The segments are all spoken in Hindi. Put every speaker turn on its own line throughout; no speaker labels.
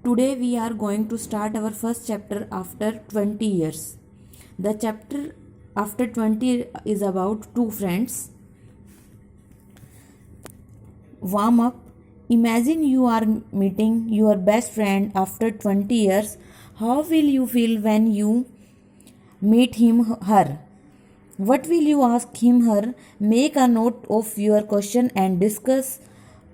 Today we are going to start our first chapter after 20 years. The chapter after 20 is about two friends. Warm up. Imagine you are meeting your best friend after 20 years. How will you feel when you meet him, her? What will you ask him, her? Make a note of your question and discuss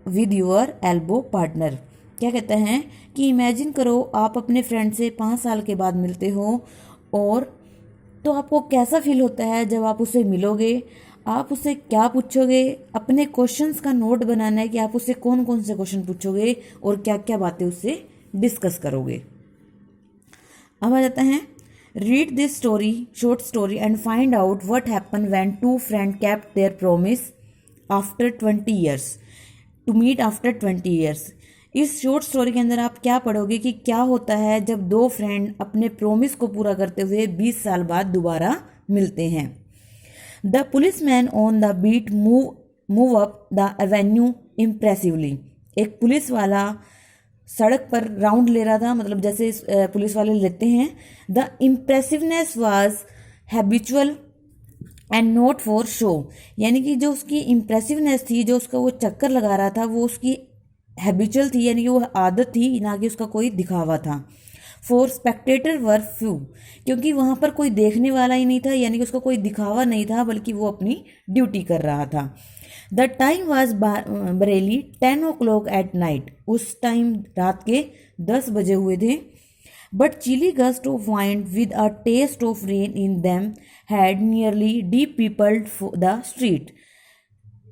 with your elbow partner. क्या कहते हैं कि इमेजिन करो आप अपने फ्रेंड से 5 साल के बाद मिलते हो और तो आपको कैसा फील होता है जब आप उससे मिलोगे, आप उससे क्या पूछोगे, अपने क्वेश्चंस का नोट बनाना है कि आप उससे कौन कौन से क्वेश्चन पूछोगे और क्या क्या बातें उससे डिस्कस करोगे। अब आ जाता है read this story, short story and find out what happen when two friend kept their promise after 20 years to meet after 20 years. इस शॉर्ट स्टोरी के अंदर आप क्या पढ़ोगे कि क्या होता है जब दो फ्रेंड अपने प्रॉमिस को पूरा करते हुए 20 साल बाद दोबारा मिलते हैं। The policeman on the beat move up the avenue impressively. एक पुलिस वाला सड़क पर राउंड ले रहा था, मतलब जैसे पुलिस वाले लेते हैं। The impressiveness was habitual and not for show, यानी कि जो उसकी इम्प्रेसिवनेस थी, जो उसका वो चक्कर लगा रहा था, वो उसकी हैबिचुअल थी, यानी कि वो आदत थी, ना कि उसका कोई दिखावा था। फॉर स्पेक्टेटर वर फ्यू, क्योंकि वहाँ पर कोई देखने वाला ही नहीं था, यानी कि उसका कोई दिखावा नहीं था, बल्कि वो अपनी ड्यूटी कर रहा था। द time was barely 10 o'clock at night, उस टाइम रात के 10 बजे हुए थे। But chilly gust of wind with a taste of rain in them had nearly depeopled the street.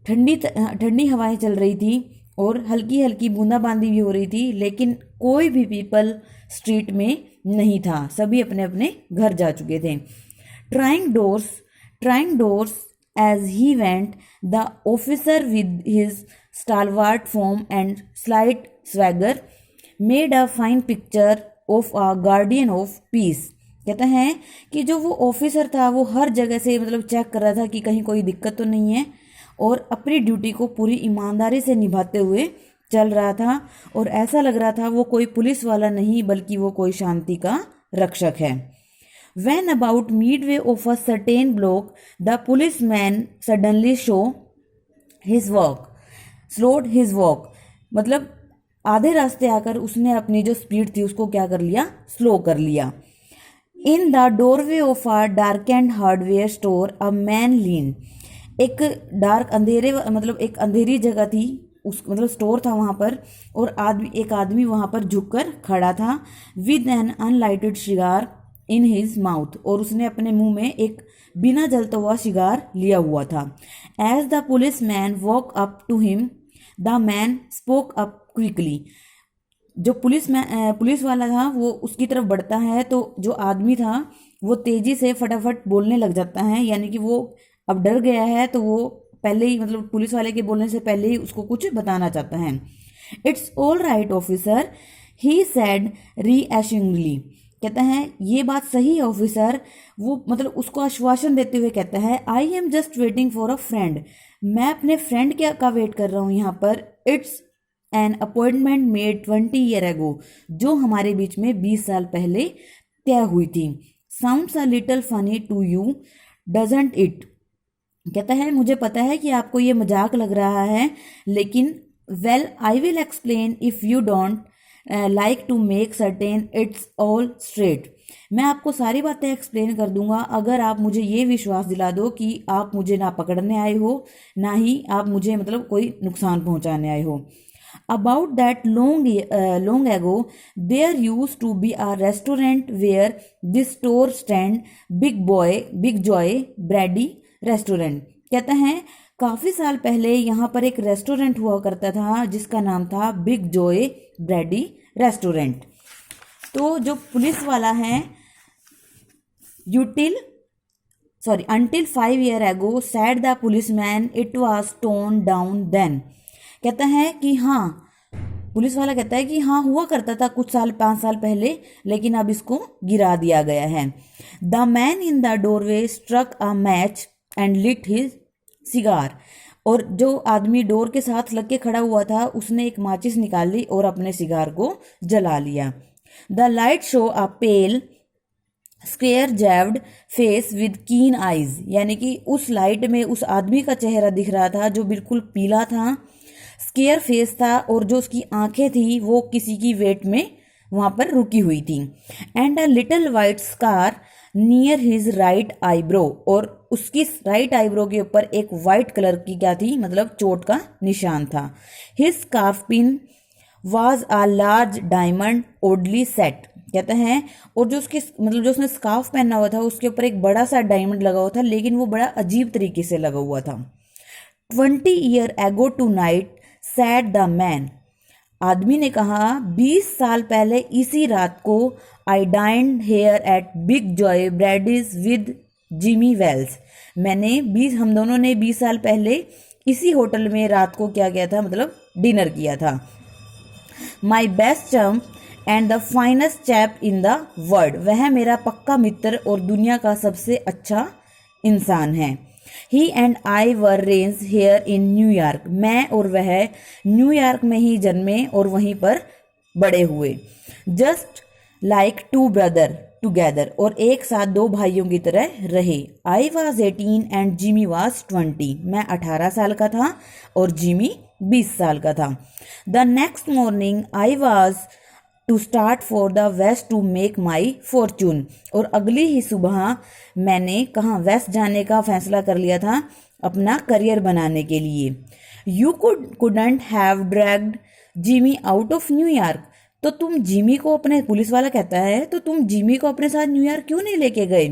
ठंडी हवाएं चल रही थी और हल्की हल्की बूंदाबांदी भी हो रही थी, लेकिन कोई भी पीपल स्ट्रीट में नहीं था, सभी अपने अपने घर जा चुके थे। Trying doors as he went, the officer with his stalwart form and slight swagger made a fine picture of a guardian of peace. कहते हैं कि जो वो ऑफिसर था वो हर जगह से मतलब चेक कर रहा था कि कहीं कोई दिक्कत तो नहीं है, और अपनी ड्यूटी को पूरी ईमानदारी से निभाते हुए चल रहा था, और ऐसा लग रहा था वो कोई पुलिस वाला नहीं बल्कि वो कोई शांति का रक्षक है। When about midway of a certain block, the policeman suddenly slowed his walk, मतलब आधे रास्ते आकर उसने अपनी जो स्पीड थी उसको क्या कर लिया, स्लो कर लिया। In the doorway of a darkened hardware store, a man leaned. एक डार्क मतलब एक अंधेरी जगह थी, उस मतलब स्टोर था वहाँ पर, और एक आदमी वहाँ पर झुककर खड़ा था। With an unlighted cigar in his mouth, और उसने अपने मुंह में एक बिना जलता हुआ सिगार लिया हुआ था। As the police man walk up to him, the man spoke up quickly. जो पुलिस वाला था वो उसकी तरफ बढ़ता है तो जो आदमी था वो तेजी से फटाफट बोलने लग जाता है, यानी कि वो अब डर गया है तो वो पहले ही मतलब पुलिस वाले के बोलने से पहले ही उसको कुछ बताना चाहता है। It's all right officer, he said reassuringly. कहता है ये बात सही है ऑफिसर, वो मतलब उसको आश्वासन देते हुए कहता है I am just waiting for a friend, मैं अपने फ्रेंड का वेट कर रहा हूँ यहाँ पर। It's an appointment made 20 year ago, जो हमारे बीच में 20 साल पहले तय हुई थी। Sounds a little funny to you doesn't it. कहता है मुझे पता है कि आपको ये मजाक लग रहा है, लेकिन well I will explain if you don't like to make certain it's all straight. मैं आपको सारी बातें एक्सप्लेन कर दूंगा अगर आप मुझे ये विश्वास दिला दो कि आप मुझे ना पकड़ने आए हो, ना ही आप मुझे मतलब कोई नुकसान पहुंचाने आए हो। About that long ago, there used to be a restaurant where this store stand, Big Joy Brady restaurant. कहता है काफ़ी साल पहले यहाँ पर एक रेस्टोरेंट हुआ करता था जिसका नाम था बिग जॉय ब्रैडी रेस्टोरेंट। तो जो पुलिस वाला है until 5 year ago said the policeman, it was torn down then। कहता है कि हाँ, पुलिस वाला कहता है कि हाँ हुआ करता था कुछ 5 साल पहले, लेकिन अब इसको गिरा दिया गया है। The man in the doorway struck a match and lit his cigar. और जो आदमी डोर के साथ लग के खड़ा हुआ था उसने एक माचिस निकाल ली और अपने सिगार को जला लिया। The light show a pale square jawed face with keen eyes, यानी कि उस लाइट में उस आदमी का चेहरा दिख रहा था जो बिल्कुल पीला था, स्केयर फेस था, और जो उसकी आंखें थी वो किसी की वेट में वहां पर रुकी हुई थी। And a little white scar near his right eyebrow, और उसकी राइट आईब्रो के ऊपर एक वाइट कलर की क्या थी, मतलब चोट का निशान था। His scarf pin was a large diamond oddly set, कहते हैं, और जो उसके मतलब जो उसने स्कार्फ पहना हुआ था उसके ऊपर एक बड़ा सा डायमंड लगा हुआ था, लेकिन वो बड़ा अजीब तरीके से लगा हुआ था। 20 years ago tonight said the man, आदमी ने कहा 20 साल पहले इसी रात को, I dined here at Big Joe Brady's with Jimmy Wells, हम दोनों ने 20 साल पहले इसी होटल में रात को क्या किया था, मतलब डिनर किया था। माई बेस्ट चम and the finest chap in the world, वह मेरा पक्का मित्र और दुनिया का सबसे अच्छा इंसान है। ही एंड आई वर रेंज हेयर इन न्यूयॉर्क, मैं और वह न्यूयॉर्क में ही जन्मे और वहीं पर बड़े हुए। Just like two brother together, और एक साथ दो भाइयों की तरह रहे। I was 18 and Jimmy was 20, मैं 18 साल का था और जिमी 20 साल का था। The next morning I was to start for the west to make my fortune, और अगली ही सुबह मैंने कहाँ वेस्ट जाने का फैसला कर लिया था अपना करियर बनाने के लिए। You couldn't have dragged Jimmy out of New York, तो तुम जिमी को अपने, पुलिस वाला कहता है, तो तुम जिमी को अपने साथ न्यूयॉर्क क्यों नहीं लेके गए।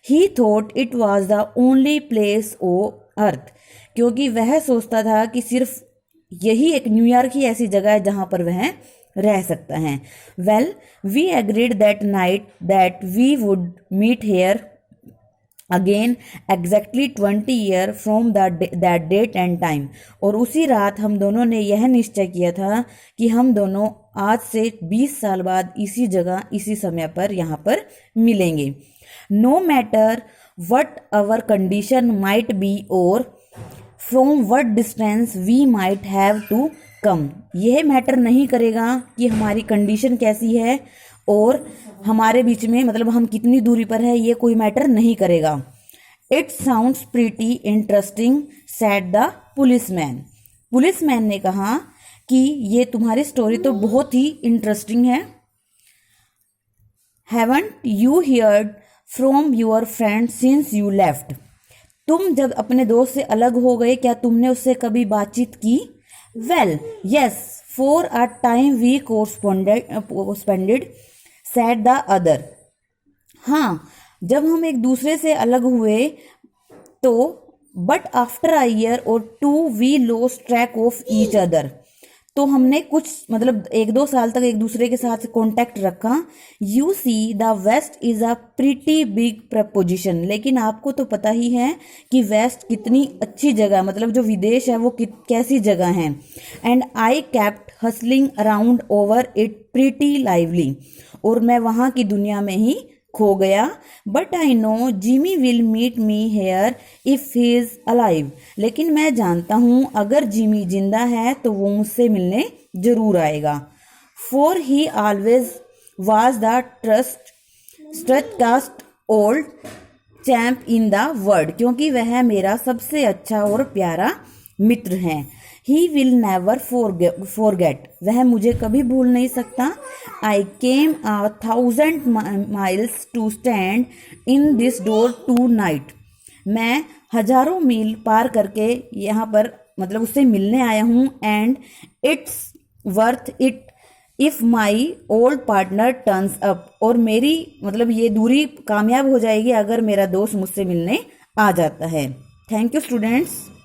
He thought it was the only place on earth, क्योंकि वह सोचता था कि सिर्फ यही एक न्यूयॉर्क ही ऐसी जगह है जहां पर वह रह सकता है। Well we agreed that night that we would meet here again exactly 20 year from that date and time, और उसी रात हम दोनों ने यह निश्चय किया था कि हम दोनों आज से 20 साल बाद इसी जगह इसी समय पर यहाँ पर मिलेंगे। No matter what our condition might be or from what distance we might have to come, यह मैटर नहीं करेगा कि हमारी कंडीशन कैसी है और हमारे बीच में मतलब हम कितनी दूरी पर है, ये कोई मैटर नहीं करेगा। It sounds pretty interesting said the policeman, policeman ने कहा कि ये तुम्हारी स्टोरी तो बहुत ही इंटरेस्टिंग है। Haven't you heard from your friend since you left, तुम जब अपने दोस्त से अलग हो गए क्या तुमने उससे कभी बातचीत की। Well yes for a time we corresponded said the other, हाँ जब हम एक दूसरे से अलग हुए तो, but after a year or two we lost track of each other, तो हमने कुछ मतलब 1-2 साल तक एक दूसरे के साथ कांटेक्ट रखा। You see the west is a pretty big proposition, लेकिन आपको तो पता ही है कि वेस्ट कितनी अच्छी जगह, मतलब जो विदेश है वो कैसी जगह है। And I kept hustling around over it pretty lively, और मैं वहाँ की दुनिया में ही खो गया। But I know Jimmy will meet me here if he is alive, लेकिन मैं जानता हूँ अगर जिमी जिंदा है तो वो मुझसे मिलने जरूर आएगा। For he always was the truest staunchest old chap in the world, क्योंकि वह मेरा सबसे अच्छा और प्यारा मित्र है। ही विल नेवर फॉरगेट, वह मुझे कभी भूल नहीं सकता। I came 1000 miles to stand in this door tonight, मैं हजारों मील पार करके यहाँ पर मतलब उससे मिलने आया हूँ। And it's worth it if my old partner turns up, और मेरी मतलब ये दूरी कामयाब हो जाएगी अगर मेरा दोस्त मुझसे मिलने आ जाता है। Thank you students.